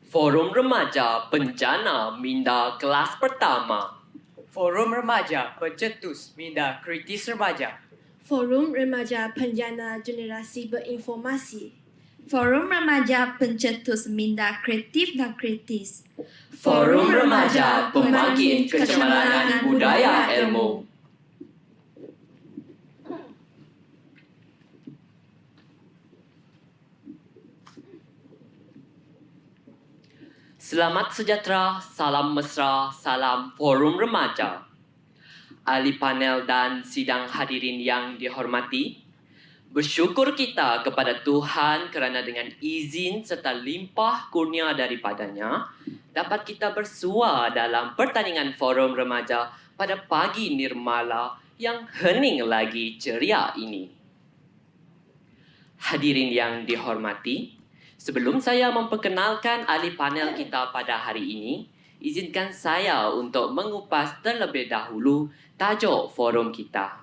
Forum Remaja Penjana Minda Kelas Pertama. Forum Remaja Pencetus Minda Kritis Remaja. Forum Remaja Penjana Generasi Berinformasi. Forum Remaja Pencetus Minda Kreatif dan Kritis. Forum Remaja Pembangkit Kecemerlangan Budaya Ilmu. Selamat sejahtera, salam mesra, salam Forum Remaja. Ahli panel dan sidang hadirin yang dihormati, bersyukur kita kepada Tuhan kerana dengan izin serta limpah kurnia daripadanya, dapat kita bersua dalam pertandingan Forum Remaja pada pagi nirmala yang hening lagi ceria ini. Hadirin yang dihormati, sebelum saya memperkenalkan ahli panel kita pada hari ini, izinkan saya untuk mengupas terlebih dahulu tajuk forum kita.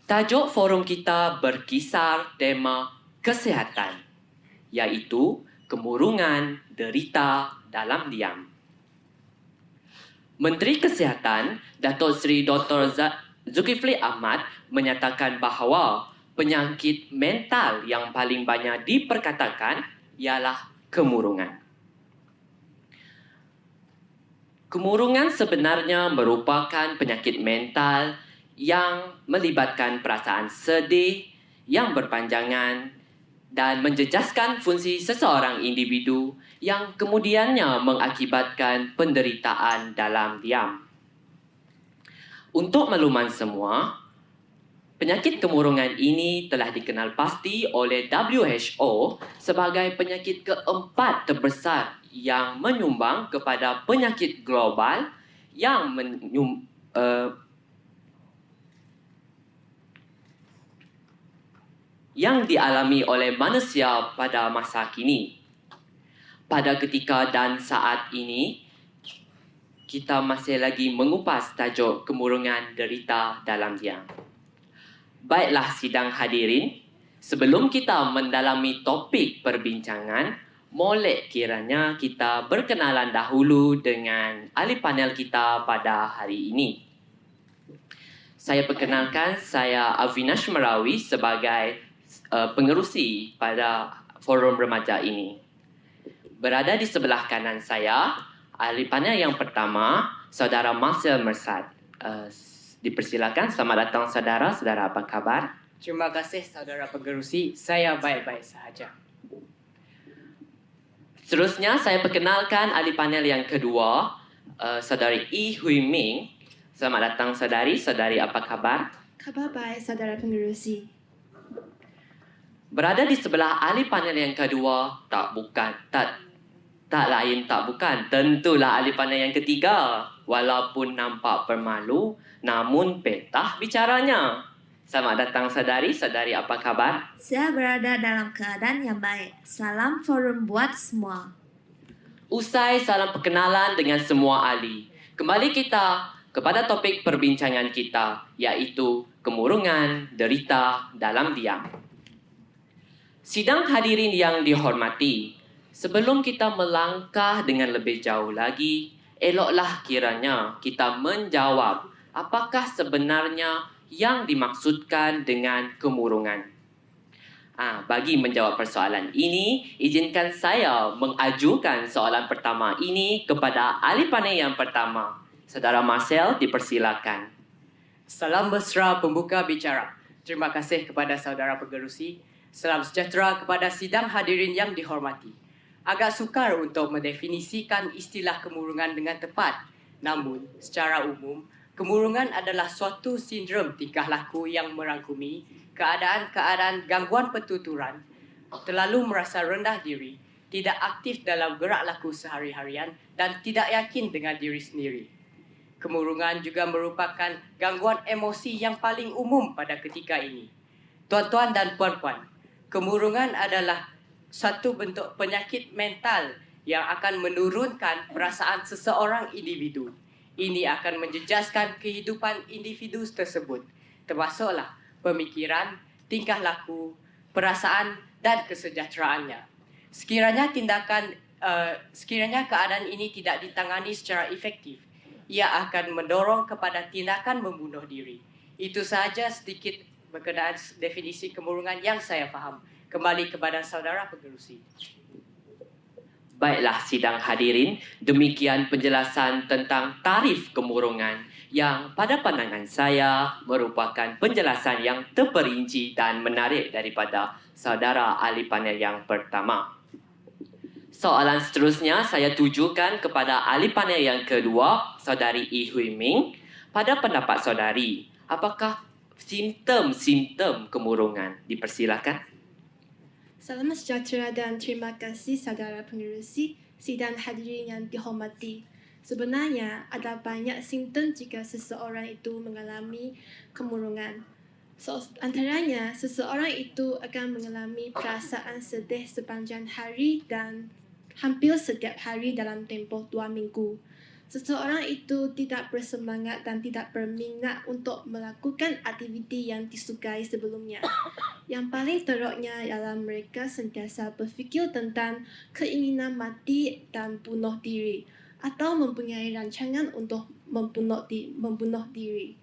Tajuk forum kita berkisar tema kesihatan, iaitu kemurungan derita dalam diam. Menteri Kesihatan, Datuk Seri Dr. Zulkifli Ahmad menyatakan bahawa penyakit mental yang paling banyak diperkatakan ialah kemurungan. Kemurungan sebenarnya merupakan penyakit mental yang melibatkan perasaan sedih yang berpanjangan dan menjejaskan fungsi seseorang individu yang kemudiannya mengakibatkan penderitaan dalam diam. Untuk makluman semua, penyakit kemurungan ini telah dikenal pasti oleh WHO sebagai penyakit keempat terbesar yang menyumbang kepada penyakit global yang dialami oleh manusia pada masa kini. Pada ketika dan saat ini, kita masih lagi mengupas tajuk kemurungan derita dalam diam. Baiklah sidang hadirin, sebelum kita mendalami topik perbincangan, molek kiranya kita berkenalan dahulu dengan ahli panel kita pada hari ini. Saya perkenalkan, saya Avinash Merawi sebagai pengerusi pada forum remaja ini. Berada di sebelah kanan saya, ahli panel yang pertama, Saudara Marcel Mersad. Dipersilakan, selamat datang saudara. Saudara apa kabar? Terima kasih saudara pengerusi, saya baik-baik sahaja. Seterusnya saya perkenalkan ahli panel yang kedua, Saudari Yi Hui Ming. Selamat datang saudari. Saudari apa kabar? Khabar baik, saudara pengerusi. Berada di sebelah ahli panel yang kedua, tak lain tak bukan, tentulah ahli panel yang ketiga. Walaupun nampak permalu, namun petah bicaranya. Selamat datang saudari. Saudari apa kabar? Saya berada dalam keadaan yang baik. Salam forum buat semua. Usai salam perkenalan dengan semua ahli, kembali kita kepada topik perbincangan kita, iaitu kemurungan derita dalam diam. Sidang hadirin yang dihormati, sebelum kita melangkah dengan lebih jauh lagi, eloklah kiranya kita menjawab apakah sebenarnya yang dimaksudkan dengan kemurungan. Bagi menjawab persoalan ini, izinkan saya mengajukan soalan pertama ini kepada ahli panel yang pertama. Saudara Marcel, dipersilakan. Salam mesra pembuka bicara. Terima kasih kepada saudara pengerusi. Salam sejahtera kepada sidang hadirin yang dihormati. Agak sukar untuk mendefinisikan istilah kemurungan dengan tepat. Namun, secara umum, kemurungan adalah suatu sindrom tingkah laku yang merangkumi keadaan-keadaan gangguan pertuturan, terlalu merasa rendah diri, tidak aktif dalam gerak laku sehari-harian dan tidak yakin dengan diri sendiri. Kemurungan juga merupakan gangguan emosi yang paling umum pada ketika ini. Tuan-tuan dan puan-puan, kemurungan adalah satu bentuk penyakit mental yang akan menurunkan perasaan seseorang individu. Ini akan menjejaskan kehidupan individu tersebut, termasuklah pemikiran, tingkah laku, perasaan dan kesejahteraannya. Sekiranya tindakan Sekiranya keadaan ini tidak ditangani secara efektif, ia akan mendorong kepada tindakan membunuh diri. Itu sahaja sedikit berkenaan definisi kemurungan yang saya faham. Kembali kepada saudara pengerusi. Baiklah sidang hadirin, demikian penjelasan tentang tarif kemurungan yang pada pandangan saya merupakan penjelasan yang terperinci dan menarik daripada saudara ahli panel yang pertama. Soalan seterusnya saya tujukan kepada ahli panel yang kedua, saudari Ee Hui Ming. Pada pendapat saudari, apakah simptom-simptom kemurungan? Dipersilakan. Salam sejahtera dan terima kasih saudara pengerusi, sidang hadirin yang dihormati. Sebenarnya ada banyak simptom jika seseorang itu mengalami kemurungan. Antaranya, seseorang itu akan mengalami perasaan sedih sepanjang hari dan hampir setiap hari dalam tempoh 2 minggu. Seseorang itu tidak bersemangat dan tidak berminat untuk melakukan aktiviti yang disukai sebelumnya. Yang paling teruknya ialah mereka sentiasa berfikir tentang keinginan mati dan bunuh diri atau mempunyai rancangan untuk membunuh diri.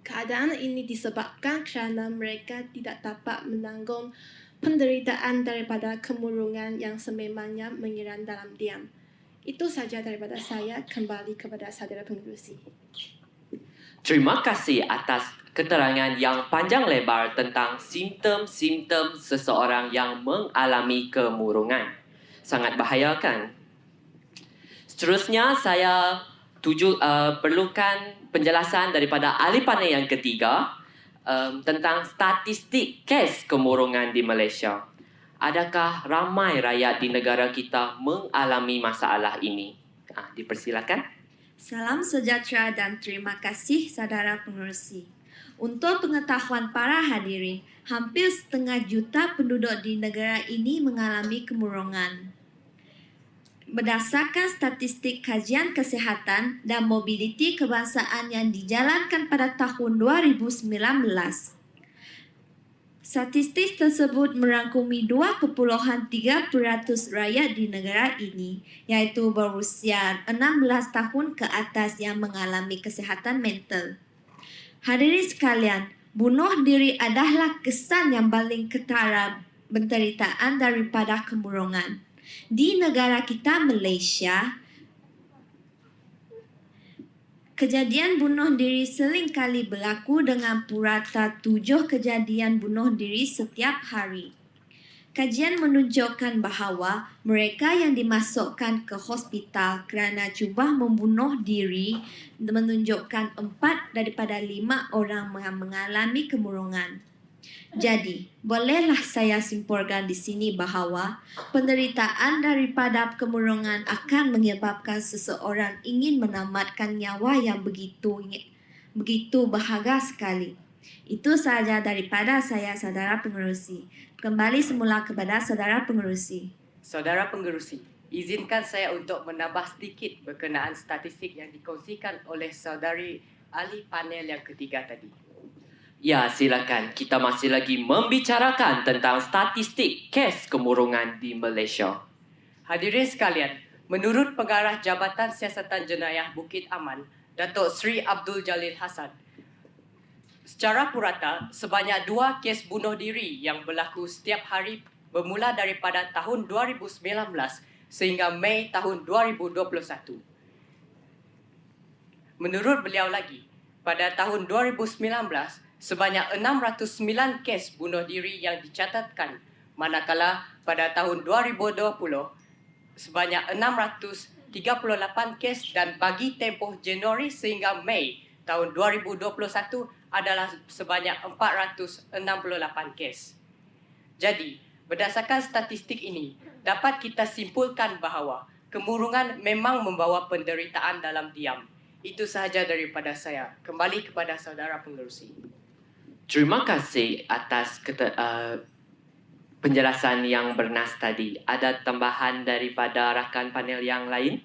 Keadaan ini disebabkan kerana mereka tidak dapat menanggung penderitaan daripada kemurungan yang sememangnya menyerang dalam diam. Itu saja daripada saya. Kembali kepada saudara pengerusi. Terima kasih atas keterangan yang panjang lebar tentang simptom-simptom seseorang yang mengalami kemurungan. Sangat bahaya kan? Seterusnya saya perlukan penjelasan daripada ahli panel yang ketiga tentang statistik kes kemurungan di Malaysia. Adakah ramai rakyat di negara kita mengalami masalah ini? Dipersilakan. Salam sejahtera dan terima kasih saudara pengerusi. Untuk pengetahuan para hadirin, hampir 1/2 juta penduduk di negara ini mengalami kemurungan. Berdasarkan statistik kajian kesihatan dan mobiliti kebangsaan yang dijalankan pada tahun 2019, statistik tersebut merangkumi 2.3% rakyat di negara ini, iaitu berusia 16 tahun ke atas yang mengalami kesihatan mental. Hadirin sekalian, bunuh diri adalah kesan yang paling ketara penderitaan daripada kemurungan. Di negara kita Malaysia, kejadian bunuh diri seringkali berlaku dengan purata 7 kejadian bunuh diri setiap hari. Kajian menunjukkan bahawa mereka yang dimasukkan ke hospital kerana cuba membunuh diri menunjukkan 4 daripada 5 orang yang mengalami kemurungan. Jadi, bolehlah saya simpulkan di sini bahawa penderitaan daripada kemurungan akan menyebabkan seseorang ingin menamatkan nyawa yang begitu berharga sekali. Itu sahaja daripada saya, saudara pengerusi. Kembali semula kepada saudara pengerusi. Saudara pengerusi, izinkan saya untuk menambah sedikit berkenaan statistik yang dikongsikan oleh saudari ahli panel yang ketiga tadi. Ya, silakan. Kita masih lagi membicarakan tentang statistik kes kemurungan di Malaysia. Hadirin sekalian, menurut Pengarah Jabatan Siasatan Jenayah Bukit Aman, Datuk Seri Abdul Jalil Hassan, secara purata, sebanyak 2 kes bunuh diri yang berlaku setiap hari bermula daripada tahun 2019 sehingga Mei tahun 2021. Menurut beliau lagi, pada tahun 2019, sebanyak 609 kes bunuh diri yang dicatatkan, manakala pada tahun 2020, sebanyak 638 kes dan bagi tempoh Januari sehingga Mei tahun 2021 adalah sebanyak 468 kes. Jadi, berdasarkan statistik ini, dapat kita simpulkan bahawa kemurungan memang membawa penderitaan dalam diam. Itu sahaja daripada saya. Kembali kepada saudara pengerusi. Terima kasih atas penjelasan yang bernas tadi. Ada tambahan daripada rakan panel yang lain?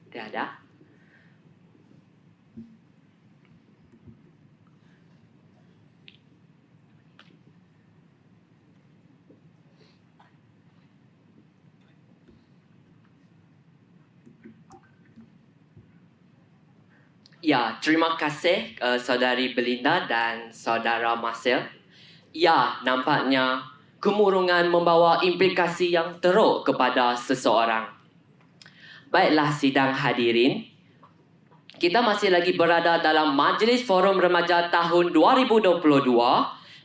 Tiada? Ya, terima kasih Saudari Belinda dan Saudara Marcel. Ya, nampaknya kemurungan membawa implikasi yang teruk kepada seseorang. Baiklah sidang hadirin, kita masih lagi berada dalam Majlis Forum Remaja tahun 2022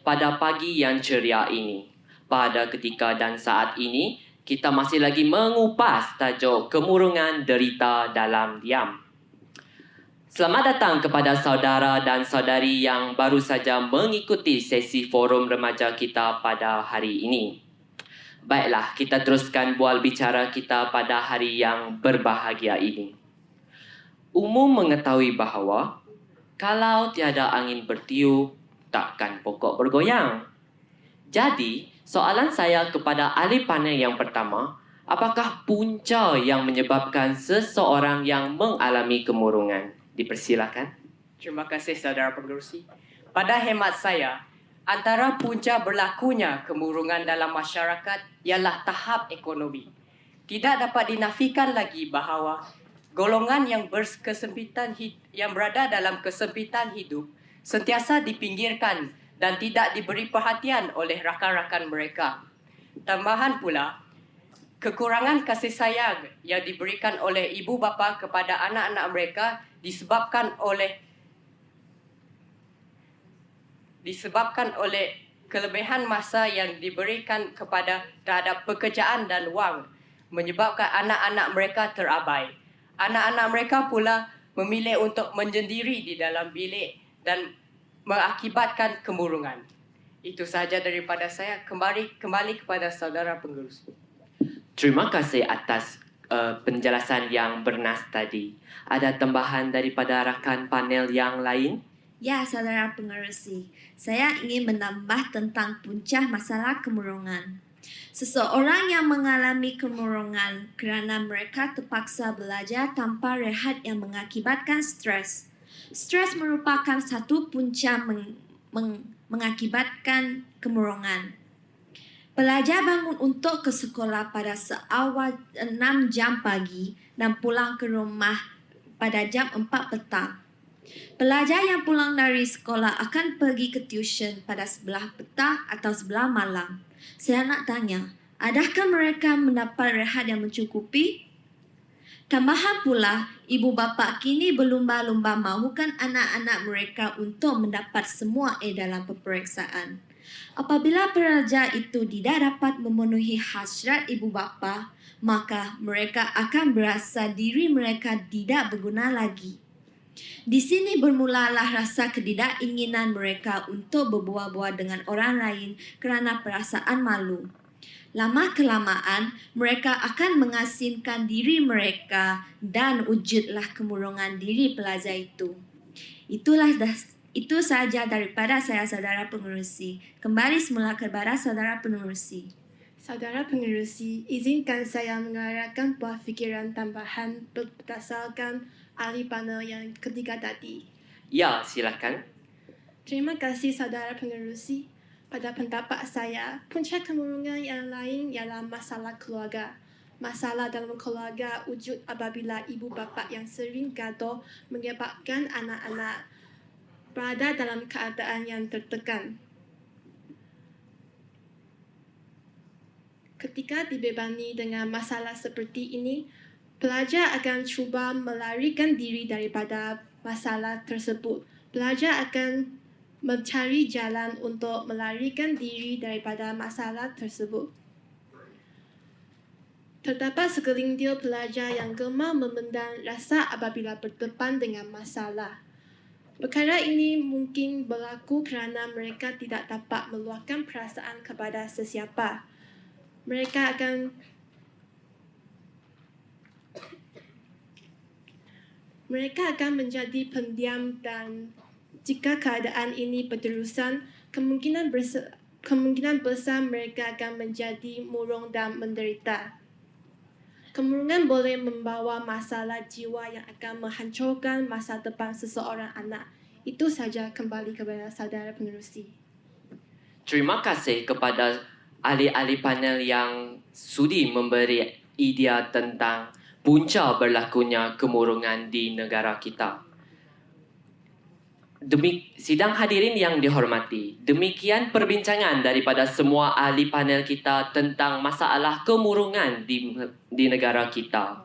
pada pagi yang ceria ini. Pada ketika dan saat ini, kita masih lagi mengupas tajuk kemurungan derita dalam diam. Selamat datang kepada saudara dan saudari yang baru saja mengikuti sesi forum remaja kita pada hari ini. Baiklah, kita teruskan bual bicara kita pada hari yang berbahagia ini. Umum mengetahui bahawa kalau tiada angin bertiup, takkan pokok bergoyang. Jadi, soalan saya kepada ahli panel yang pertama, apakah punca yang menyebabkan seseorang yang mengalami kemurungan? Dipersilakan. Terima kasih saudara pengerusi. Pada hemat saya, antara punca berlakunya kemurungan dalam masyarakat ialah tahap ekonomi. Tidak dapat dinafikan lagi bahawa golongan yang yang berada dalam kesempitan hidup sentiasa dipinggirkan dan tidak diberi perhatian oleh rakan-rakan mereka. Tambahan pula, kekurangan kasih sayang yang diberikan oleh ibu bapa kepada anak-anak mereka disebabkan oleh kelebihan masa yang diberikan terhadap pekerjaan dan wang, menyebabkan anak-anak mereka terabai. Anak-anak mereka pula memilih untuk menyendiri di dalam bilik dan mengakibatkan kemurungan. Itu sahaja daripada saya. Kembali kepada saudara pengerusi. Terima kasih atas penjelasan yang bernas tadi. Ada tambahan daripada rakan panel yang lain? Ya, saudara pengerusi. Saya ingin menambah tentang punca masalah kemurungan. Seseorang yang mengalami kemurungan kerana mereka terpaksa belajar tanpa rehat yang mengakibatkan stres. Stres merupakan satu punca mengakibatkan kemurungan. Pelajar bangun untuk ke sekolah pada seawal 6 jam pagi dan pulang ke rumah pada jam 4 petang. Pelajar yang pulang dari sekolah akan pergi ke tuition pada sebelah petang atau sebelah malam. Saya nak tanya, adakah mereka mendapat rehat yang mencukupi? Tambahan pula, ibu bapa kini berlumba-lumba mahukan anak-anak mereka untuk mendapat semua A dalam peperiksaan. Apabila pelajar itu tidak dapat memenuhi hasrat ibu bapa, maka mereka akan berasa diri mereka tidak berguna lagi. Di sini bermulalah rasa ketidakinginan mereka untuk berbual-bual dengan orang lain kerana perasaan malu. Lama-kelamaan, mereka akan mengasingkan diri mereka dan wujudlah kemurungan diri pelajar itu. Itu sahaja daripada saya, saudara pengerusi. Kembali semula kepada saudara pengerusi. Saudara pengerusi, izinkan saya mengarahkan buah fikiran tambahan berdasarkan ahli panel yang ketiga tadi. Ya, silakan. Terima kasih saudara pengerusi. Pada pendapat saya, punca kemurungan yang lain ialah masalah keluarga. Masalah dalam keluarga wujud apabila ibu bapa yang sering gaduh menyebabkan anak-anak berada dalam keadaan yang tertekan. Ketika dibebani dengan masalah seperti ini, pelajar akan cuba melarikan diri daripada masalah tersebut. Pelajar akan mencari jalan untuk melarikan diri daripada masalah tersebut. Terdapat segelintir pelajar yang gemar memendam rasa apabila berdepan dengan masalah. Perkara ini mungkin berlaku kerana mereka tidak dapat meluahkan perasaan kepada sesiapa. Mereka akan menjadi pendiam dan jika keadaan ini berterusan, kemungkinan besar mereka akan menjadi murung dan menderita. Kemurungan boleh membawa masalah jiwa yang akan menghancurkan masa depan seseorang anak. Itu saja, kembali kepada saudara pengerusi. Terima kasih kepada ahli-ahli panel yang sudi memberi idea tentang punca berlakunya kemurungan di negara kita. Sidang hadirin yang dihormati, demikian perbincangan daripada semua ahli panel kita tentang masalah kemurungan di negara kita.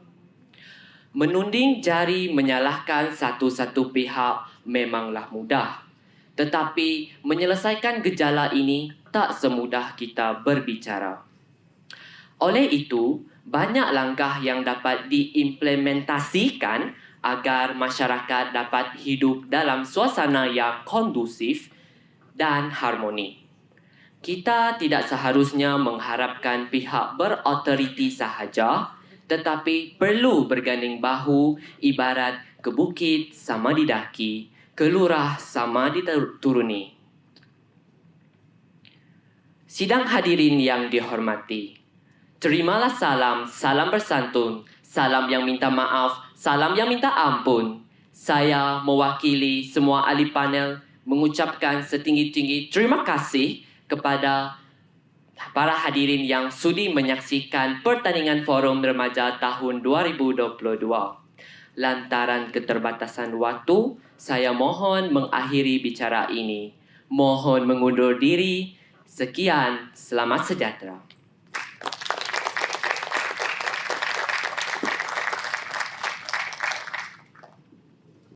Menunding jari menyalahkan satu-satu pihak memanglah mudah. Tetapi menyelesaikan gejala ini tak semudah kita berbicara. Oleh itu, banyak langkah yang dapat diimplementasikan agar masyarakat dapat hidup dalam suasana yang kondusif dan harmoni. Kita tidak seharusnya mengharapkan pihak berotoriti sahaja, tetapi perlu berganding bahu ibarat ke bukit sama didaki, ke lurah sama dituruni. Sidang hadirin yang dihormati, terimalah salam bersantun, salam yang minta maaf, salam yang minta ampun. Saya mewakili semua ahli panel mengucapkan setinggi-tinggi terima kasih kepada para hadirin yang sudi menyaksikan pertandingan Forum Remaja tahun 2022. Lantaran keterbatasan waktu, saya mohon mengakhiri bicara ini. Mohon mengundur diri. Sekian, selamat sejahtera.